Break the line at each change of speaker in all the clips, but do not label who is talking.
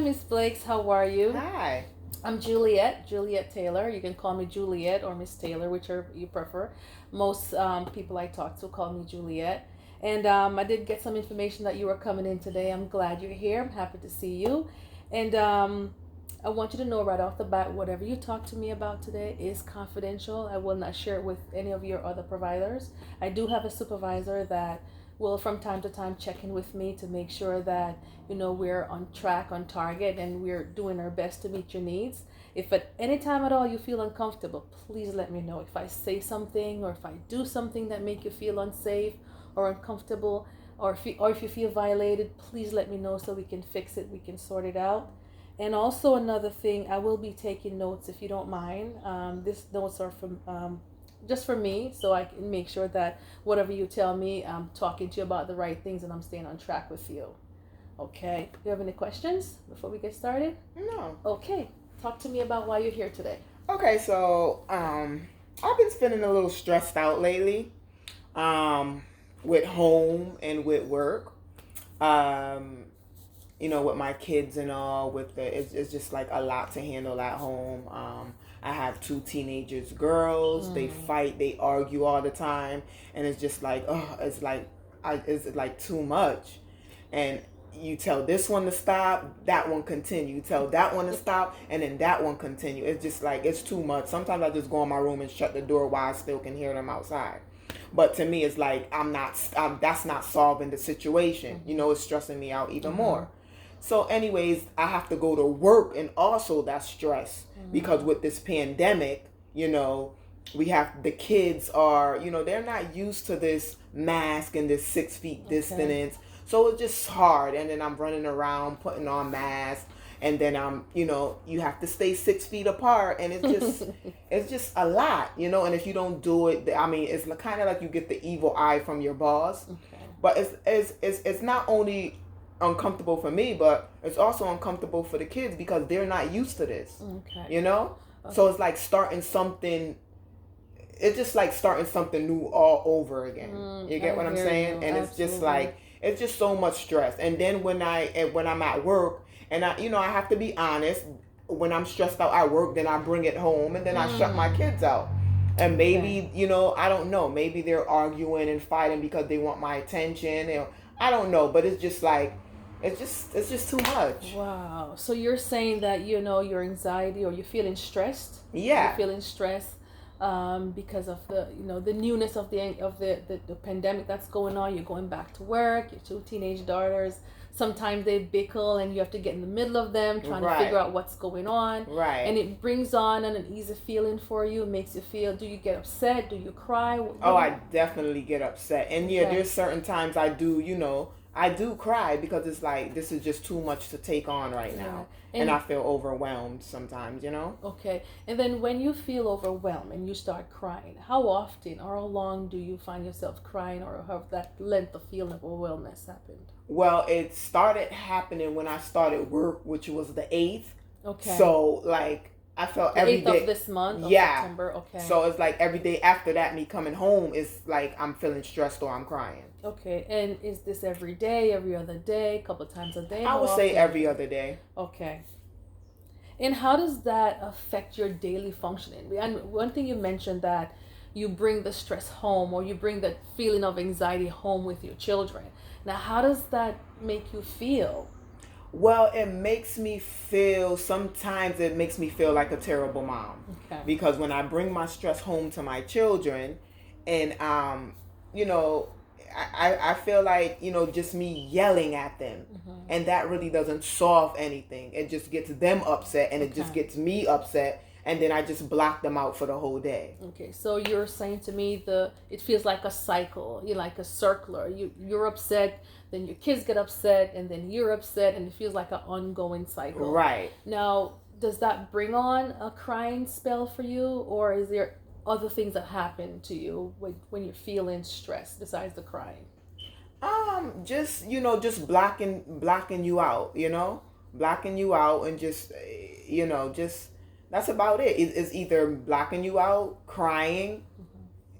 Miss Blakes. How are you?
Hi.
I'm Juliet, Juliet Taylor. You can call me Juliet or Miss Taylor, whichever you prefer. Most people I talk to call me Juliet. And I did get some information that you were coming in today. I'm glad you're here. I'm happy to see you. And I want you to know right off the bat, whatever you talk to me about today is confidential. I will not share it with any of your other providers. I do have a supervisor that will from time to time check in with me to make sure that we're on track, on target, and we're doing our best to meet your needs. If at any time at all you feel uncomfortable, please let me know. If I say something or if I do something that make you feel unsafe or uncomfortable, or if you feel violated, please let me know so we can fix it, we can sort it out. And also another thing, I will be taking notes if you don't mind. These notes are from just for me, so I can make sure that whatever you tell me, I'm talking to you about the right things and I'm staying on track with you. Okay. Do you have any questions before we get started?
No.
Okay. Talk to me about why you're here today.
Okay, so I've been feeling a little stressed out lately, with home and with work. Um, with my kids and all. It's just like a lot to handle at home. I have two teenagers, girls. They fight, they argue all the time, and it's just like, oh, it's like too much, and you tell this one to stop, that one continue. You tell that one to stop, and then that one continue. It's just like it's too much. Sometimes I just go in my room and shut the door while I still can hear them outside. But to me, it's like that's not solving the situation. It's stressing me out even more. So, anyways, I have to go to work, and also that's stress because with this pandemic, we have the kids are, they're not used to this mask and this 6 feet distance. So it's just hard. And then I'm running around putting on masks. And then you have to stay 6 feet apart. And it's just, it's just a lot, And if you don't do it, I mean, it's kind of like you get the evil eye from your boss.
Okay.
But it's not only uncomfortable for me, but it's also uncomfortable for the kids because they're not used to this.
Okay. Okay.
So it's like starting something. It's just like starting something new all over again. You get what I'm saying? And it's just like it's just so much stress. And then when I'm at work, and I have to be honest, when I'm stressed out at work, then I bring it home and then I shut my kids out. And maybe, I don't know, maybe they're arguing and fighting because they want my attention. I don't know, but it's just like it's just too much.
Wow. So you're saying that your anxiety or you're feeling stressed?
Yeah.
You're feeling stressed because of the newness of the pandemic that's going on. You're going back to work. Your two teenage daughters. Sometimes they bicker and you have to get in the middle of them trying to figure out what's going on.
Right.
And it brings on an uneasy feeling for you. It makes you feel, do you get upset? Do you cry?
I definitely get upset. And there's certain times I do cry because it's like this is just too much to take on right now. And I feel overwhelmed sometimes,
Okay. And then when you feel overwhelmed and you start crying, how often or how long do you find yourself crying, or have that length of feeling of overwhelmness happened?
Well, it started happening when I started work, which was the 8th.
Okay.
So, like, I felt
the
every
8th
day.
Of this month of
Yeah.
September. Okay.
So it's like every day after that, me coming home is like I'm feeling stressed or I'm crying.
Okay. And is this every day, every other day, a couple times a day?
I would say every other day.
Okay. And how does that affect your daily functioning? And one thing you mentioned that you bring the stress home, or you bring that feeling of anxiety home with your children. Now, how does that make you feel?
Well, sometimes it makes me feel like a terrible mom.
Okay.
Because when I bring my stress home to my children, and I feel like, just me yelling at them. And that really doesn't solve anything. It just gets them upset, and it just gets me upset. And then I just block them out for the whole day.
Okay, so you're saying to me it feels like a cycle. You're like a circular. You're upset, then your kids get upset, and then you're upset, and it feels like an ongoing cycle.
Right.
Now, does that bring on a crying spell for you, or is there other things that happen to you when you're feeling stressed besides the crying?
Just blocking you out, blocking you out, and just that's about it. It's either blocking you out, crying,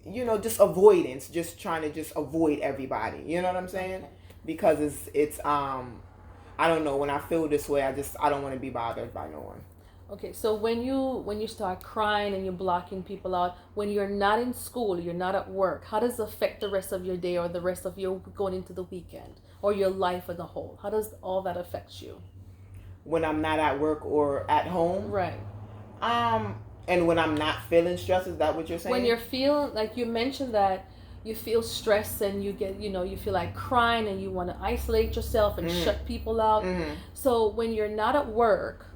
just avoidance, just trying to just avoid everybody. You know what I'm saying?
Okay.
Because it's I don't know, when I feel this way, I don't want to be bothered by no one.
Okay, so when you start crying and you're blocking people out, when you're not in school, you're not at work, how does it affect the rest of your day or the rest of your going into the weekend or your life as a whole? How does all that affect you?
When I'm not at work or at home,
Right.
and when I'm not feeling stressed, is that what you're saying?
When you're feeling like you mentioned that you feel stressed and you get, you feel like crying and you want to isolate yourself and shut people out. So when you're not at work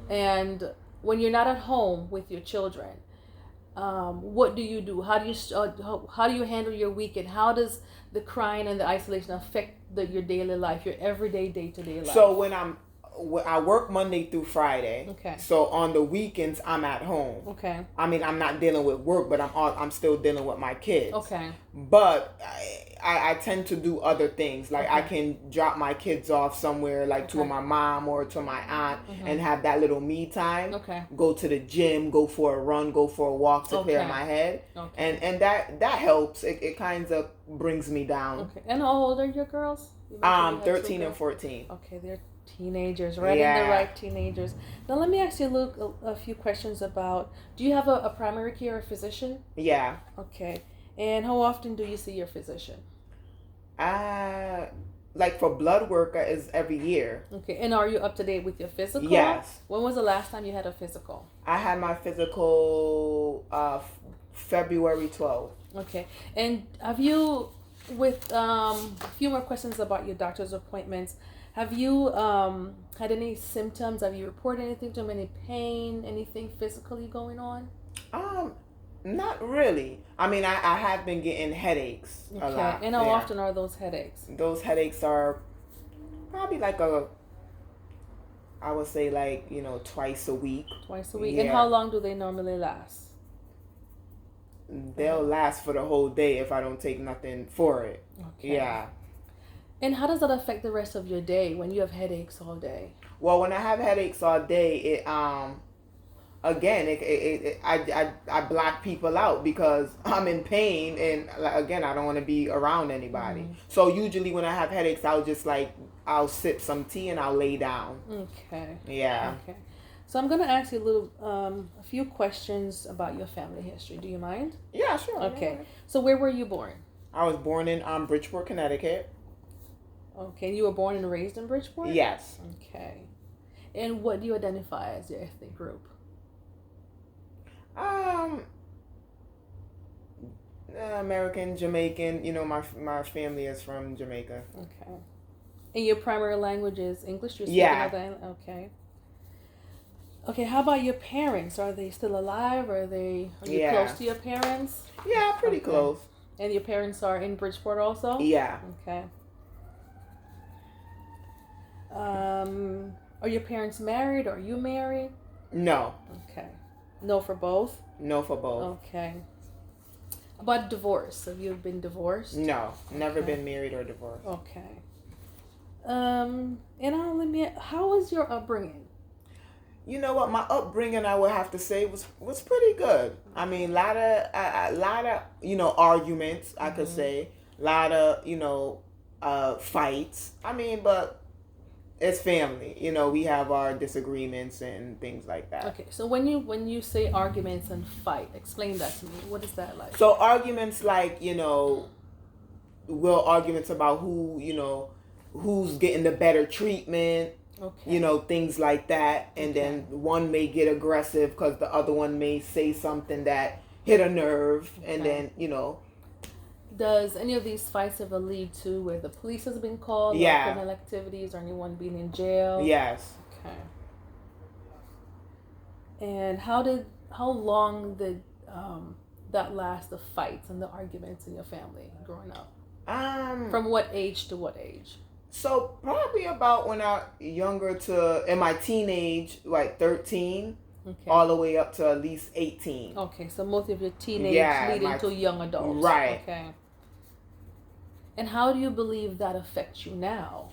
and when you're not at home with your children, what do you do? How do you how do you handle your weekend? How does the crying and the isolation affect your daily life, your everyday day-to-day life?
So I work Monday through Friday.
Okay.
So on the weekends I'm at home.
Okay.
I mean, I'm not dealing with work, but I'm still dealing with my kids.
Okay.
But I tend to do other things. Like,
Okay.
I can drop my kids off somewhere, like to
Okay.
my mom or to my aunt, and have that little me time.
Okay.
Go to the gym, go for a run, go for a walk to clear
Okay.
my head.
Okay.
And that helps. It kind of brings me down.
Okay. And how old are your girls? You mentioned you had
13
two
and 14.
Okay, they're teenagers, right? In
Yeah.
the right teenagers. Now let me ask you a few questions about. Do you have a primary care physician?
Yeah.
Okay, and how often do you see your physician?
Like for blood work is every year.
Okay, and are you up to date with your physical?
Yes.
When was the last time you had a physical?
I had my physical February 12th.
Okay, and have you, with a few more questions about your doctor's appointments, have you had any symptoms? Have you reported anything to them? Any pain? Anything physically going on?
Not really. I mean, I have been getting headaches a
Okay,
lot.
and how
Yeah.
often are those headaches?
Those headaches are probably I would say twice a week.
Twice a week. And
Yeah.
how long do they normally last?
They'll last for the whole day if I don't take nothing for it.
Okay.
Yeah.
And how does that affect the rest of your day when you have headaches all day?
Well, when I have headaches all day, I block people out because I'm in pain, and again, I don't want to be around anybody. So usually when I have headaches, I'll sip some tea and I'll lay down.
Okay.
Yeah.
Okay. So I'm gonna ask you a few questions about your family history. Do you mind?
Yeah, sure.
Okay.
Yeah.
So where were you born?
I was born in Bridgeport, Connecticut.
Okay. You were born and raised in Bridgeport?
Yes.
Okay. And what do you identify as your ethnic group?
American, Jamaican. My family is from Jamaica.
Okay. And your primary language is English? You're speaking
Yeah.
other- Okay. Okay, how about your parents? Are they still alive? Are you
Yeah.
close to your parents?
Yeah, pretty
Okay.
close.
And your parents are in Bridgeport also?
Yeah.
Okay. Are your parents married? Are you married?
No.
Okay. No for both?
No for both.
Okay. About divorce. Have you been divorced?
No. Never
Okay.
been married or divorced.
Okay. How was your upbringing?
You know what? My upbringing, I would have to say, was pretty good. I mean, a lot of arguments. I could say lot of fights. I mean, but it's family. We have our disagreements and things like that.
Okay, so when you say arguments and fight, explain that to me. What is that like?
So arguments arguments about who's getting the better treatment.
Okay.
Things like that. And
Okay.
then one may get aggressive because the other one may say something that hit a nerve. And
Okay.
then,
Does any of these fights ever lead to where the police has been called?
Yeah.
Or criminal activities or anyone being in jail?
yes.
Okay. And how long did that last, the fights and the arguments in your family growing up? From what age to what age?
So probably about when I younger to in my teenage, like 13,
Okay.
all the way up to at least 18.
Okay, so most of your teenage
Yeah,
leading
my-
to young adults.
Right.
Okay. And how do you believe that affects you now?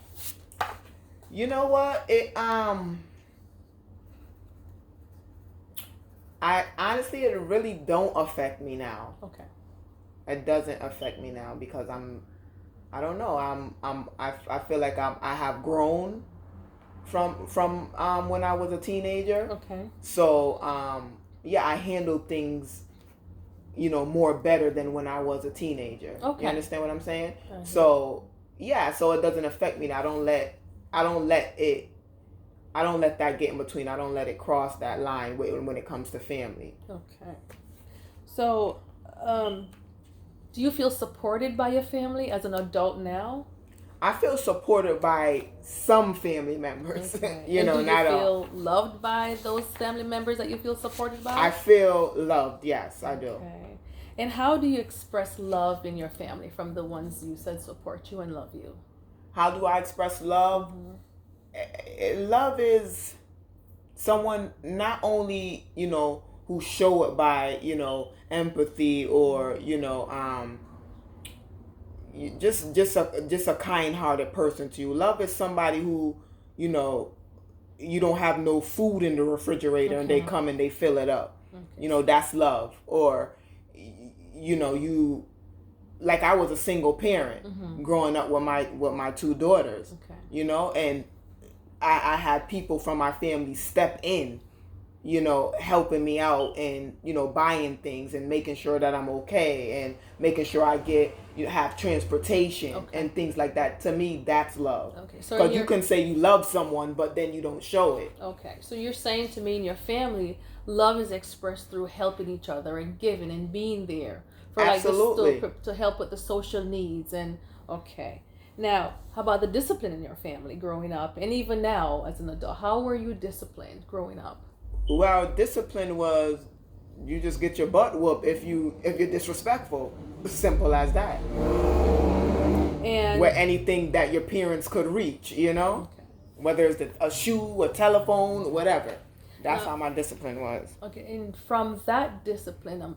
You know what? I honestly, it really don't affect me now.
Okay.
It doesn't affect me now because I don't know. I feel like I have grown from when I was a teenager.
Okay.
So yeah, I handle things, more better than when I was a teenager.
Okay.
You understand what I'm saying?
Uh-huh.
So yeah, so it doesn't affect me. I don't let that get in between. I don't let it cross that line when it comes to family.
Okay. So, do you feel supported by your family as an adult now?
I feel supported by some family members.
Okay.
Do you
not feel loved by those family members that you feel supported by?
I feel loved. Yes, I do.
Okay. And how do you express love in your family from the ones you said support you and love you?
How do I express love?
Mm-hmm.
Love is someone not only who show it by empathy or just a kind-hearted person to you. Love is somebody who you don't have no food in the refrigerator and they come and they fill it up.
Okay.
That's love. Or you, like, I was a single parent growing up with my two daughters.
Okay.
And I had people from my family step in, helping me out and buying things and making sure that I'm okay and making sure I have transportation and things like that. To me, that's love.
Okay, so
because you can say you love someone, but then you don't show it.
Okay, so you're saying to me, in your family, love is expressed through helping each other and giving and being there for
Absolutely.
to help with the social needs and okay. Now, how about the discipline in your family growing up and even now as an adult? How were you disciplined growing up?
Well, discipline was you just get your butt whooped if you're disrespectful. Simple as that.
And
where anything that your parents could reach,
okay.
Whether it's a shoe, a telephone, whatever. That's how my discipline was.
Okay, and from that discipline,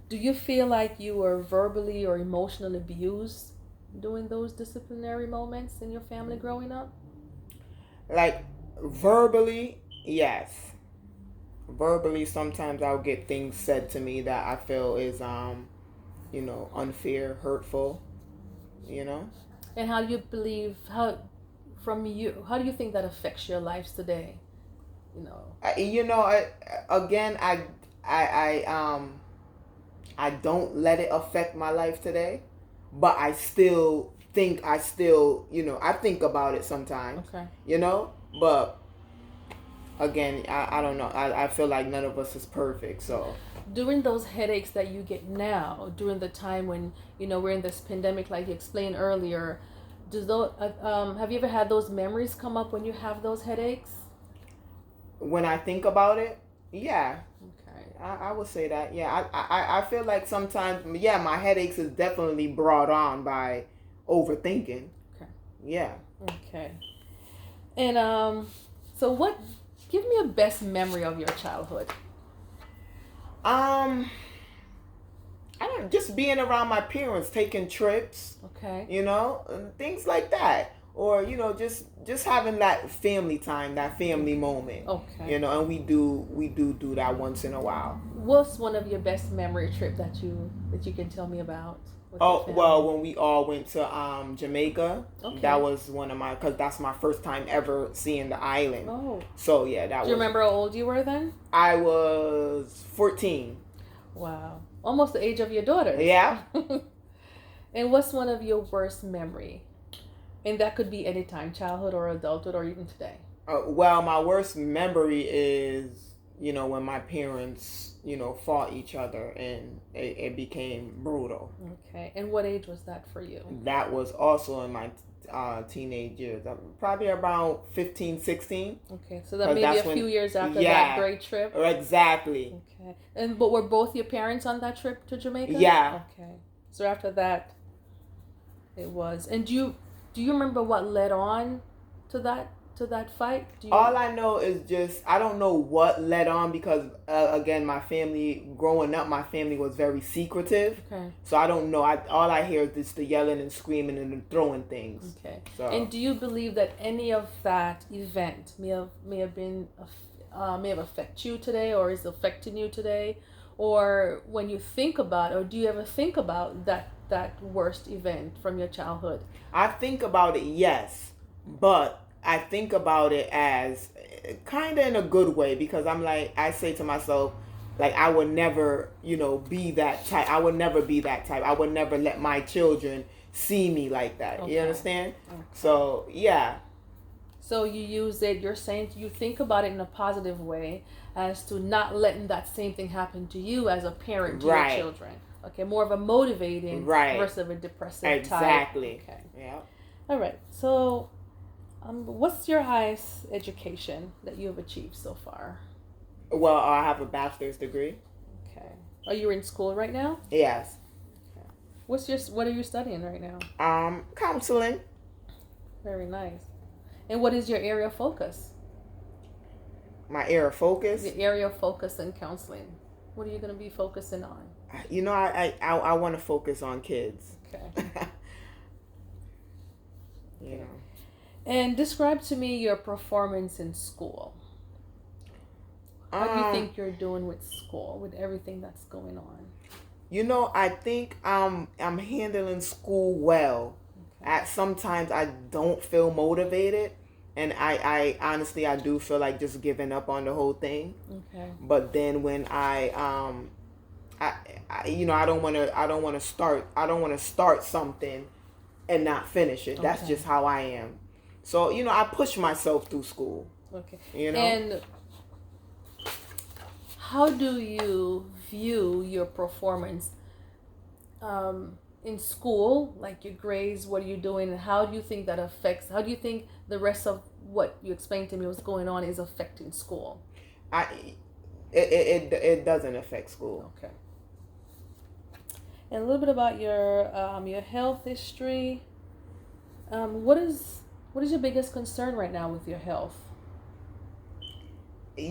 do you feel like you were verbally or emotionally abused during those disciplinary moments in your family growing up?
Like, verbally, yes. Verbally, sometimes I'll get things said to me that I feel is, unfair, hurtful,
And how do you believe, how do you think that affects your lives today?
I don't let it affect my life today, but I think I think about it sometimes.
Okay.
But again, I don't know. I feel like none of us is perfect, so.
During those headaches that you get now, during the time when, we're in this pandemic, like you explained earlier, have you ever had those memories come up when you have those headaches?
When I think about it, yeah.
Okay.
I would say that, yeah. I feel like sometimes, yeah, my headaches is definitely brought on by overthinking.
Okay.
Yeah.
Okay. And so give me a best memory of your childhood.
I don't, just being around my parents, taking trips.
Okay.
And things like that. Or, just having that family time, that family moment.
Okay.
And we do that once in a while.
What's one of your best memory trip that you can tell me about?
Well, when we all went to Jamaica,
okay.
That was one of because that's my first time ever seeing the island.
Oh.
So yeah, that was.
Do you remember how old you were then?
I was 14.
Wow, almost the age of your daughter.
Yeah.
And what's one of your worst memory? And that could be any time, childhood or adulthood or even today.
Well, my worst memory is when my parents fought each other and it became brutal.
Okay. And what age was that for you?
That was also in my teenage years, probably around 15, 16.
Okay, so that maybe a few years after that great trip.
Exactly.
Okay. But were both your parents on that trip to Jamaica?
Yeah.
Okay. So after that, it was. And do you remember what led on to that fight?
All I know is just I don't know what led on because again, my family growing up, my family was very secretive.
Okay.
So I don't know. All I hear is just the yelling and screaming and throwing things.
Okay.
So.
And do you believe that any of that event may have affected you today, or is affecting you today, or when you think about, or do you ever think about that worst event from your childhood?
I think about it, yes, but I think about it as kind of in a good way, because I'm like, I say to myself, like, I would never, be that type. I would never be that type. I would never let my children see me like that. You
Okay.
understand?
Okay.
So, yeah.
So you use it, you're saying you think about it in a positive way as to not letting that same thing happen to you as a parent to
Right.
your children. Okay, more of a motivating
Right.
versus a depressive
Exactly.
type. Okay.
Yeah.
All right. So, what's your highest education that you have achieved so far?
Well, I have a bachelor's degree.
Okay. Are you in school right now?
Yes.
Okay. What are you studying right now?
Counseling.
Very nice. And what is your area of focus?
My area of focus.
The area of focus in counseling. What are you going to be focusing on?
I want to focus on kids.
Okay.
Yeah.
And describe to me your performance in school. How do you think you're doing with school, with everything that's going on?
I think I'm handling school well.
Okay.
Sometimes I don't feel motivated, and I honestly I do feel like just giving up on the whole thing.
Okay.
But then when I don't want to start something and not finish it. That's
Okay.
just how I am. So I push myself through school.
Okay.
You know.
And how do you view your performance in school, like your grades? What are you doing, and how do you think that affects? How do you think the rest of what you explained to me was going on is affecting school?
It doesn't affect school.
Okay. And a little bit about your health history. What is your biggest concern right now with your health?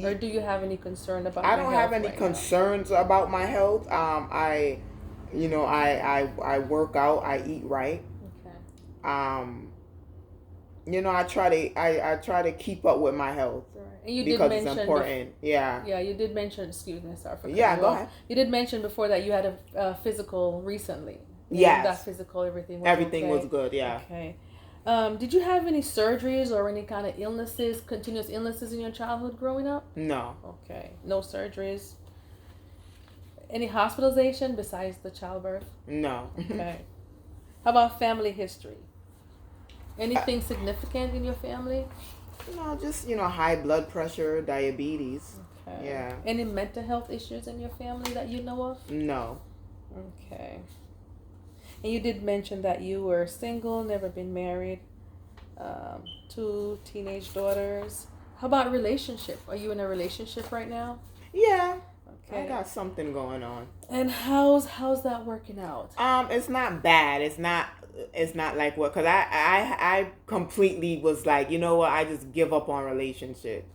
Or do you have any concern about?
I
your
don't
health
have any
right
concerns about my health. I work out. I eat right.
now? Okay.
I try to keep up with my health.
Right. And you
because
did
it's
mention
important. Yeah.
Yeah, you did mention. Excuse me, sorry for cutting
Yeah,
you
go
off.
ahead.
You did mention before that you had a physical recently. And
Yes.
that physical, everything was
Everything
okay.
was good. Yeah.
Okay. Did you have any surgeries or any kind of illnesses, continuous illnesses in your childhood growing up?
No.
Okay. No surgeries. Any hospitalization besides the childbirth?
No.
Okay. How about family history? Anything significant in your family?
Just high blood pressure, diabetes.
Okay.
Yeah.
Any mental health issues in your family that you know of?
No.
Okay. And you did mention that you were single, never been married, 2 teenage daughters. How about relationship? Are you in a relationship right now?
Yeah.
Okay.
I got something going on.
And how's that working out?
It's not bad. It's not like what, because I completely was like, you know what, I just give up on relationships.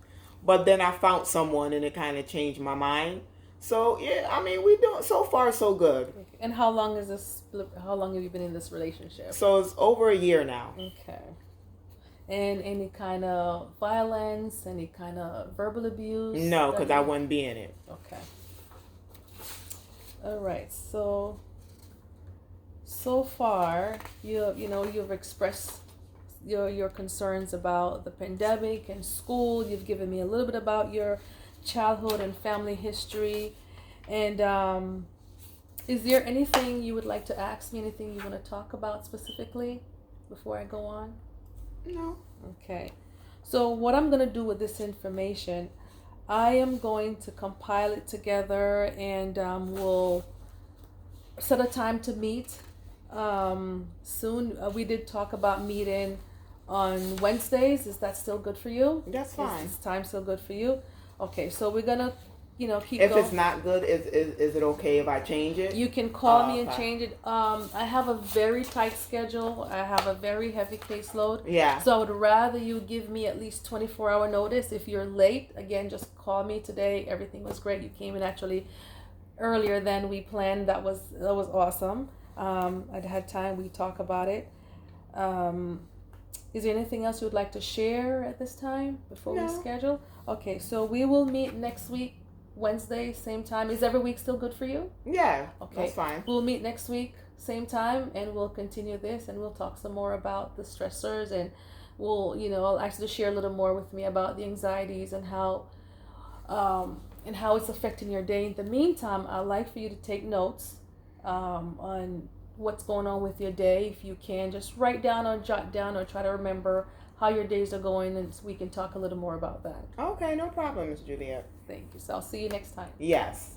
But then I found someone and it kind of changed my mind. So yeah, I mean, we doing so far so good.
Okay. And how long have you been in this relationship?
So it's over a year now.
Okay. And any kind of violence, any kind of verbal abuse?
No, because I wouldn't be in it.
Okay. All right. So far, you've expressed your concerns about the pandemic and school. You've given me a little bit about your childhood and family history. And is there anything you would like to ask me? Anything you want to talk about specifically before I go on?
No.
Okay. So what I'm going to do with this information, I am going to compile it together, and we'll set a time to meet soon. We did talk about meeting on Wednesdays. Is that still good for you?
That's fine.
Is time still good for you? Okay, so we're going to keep
If
going.
it's not good, is it okay if I change it?
You can call me and
Okay.
change it. I have a very tight schedule. I have a very heavy caseload.
Yeah.
So I would rather you give me at least 24-hour notice. If you're late, again, just call me today. Everything was great. You came in actually earlier than we planned. That was awesome. I'd had time. We talk about it. Is there anything else you would like to share at this time before
No.
we schedule? Okay, so we will meet next week Wednesday, same time. Is every week still good for you?
Yeah,
Okay.
that's fine.
We'll meet next week, same time, and we'll continue this, and we'll talk some more about the stressors, and I'll ask you to share a little more with me about the anxieties and how it's affecting your day. In the meantime, I'd like for you to take notes on what's going on with your day. If you can, just write down or jot down or try to remember how your days are going, and we can talk a little more about that.
Okay, no problem, Miss Juliet.
Thank you. So I'll see you next time.
Yes.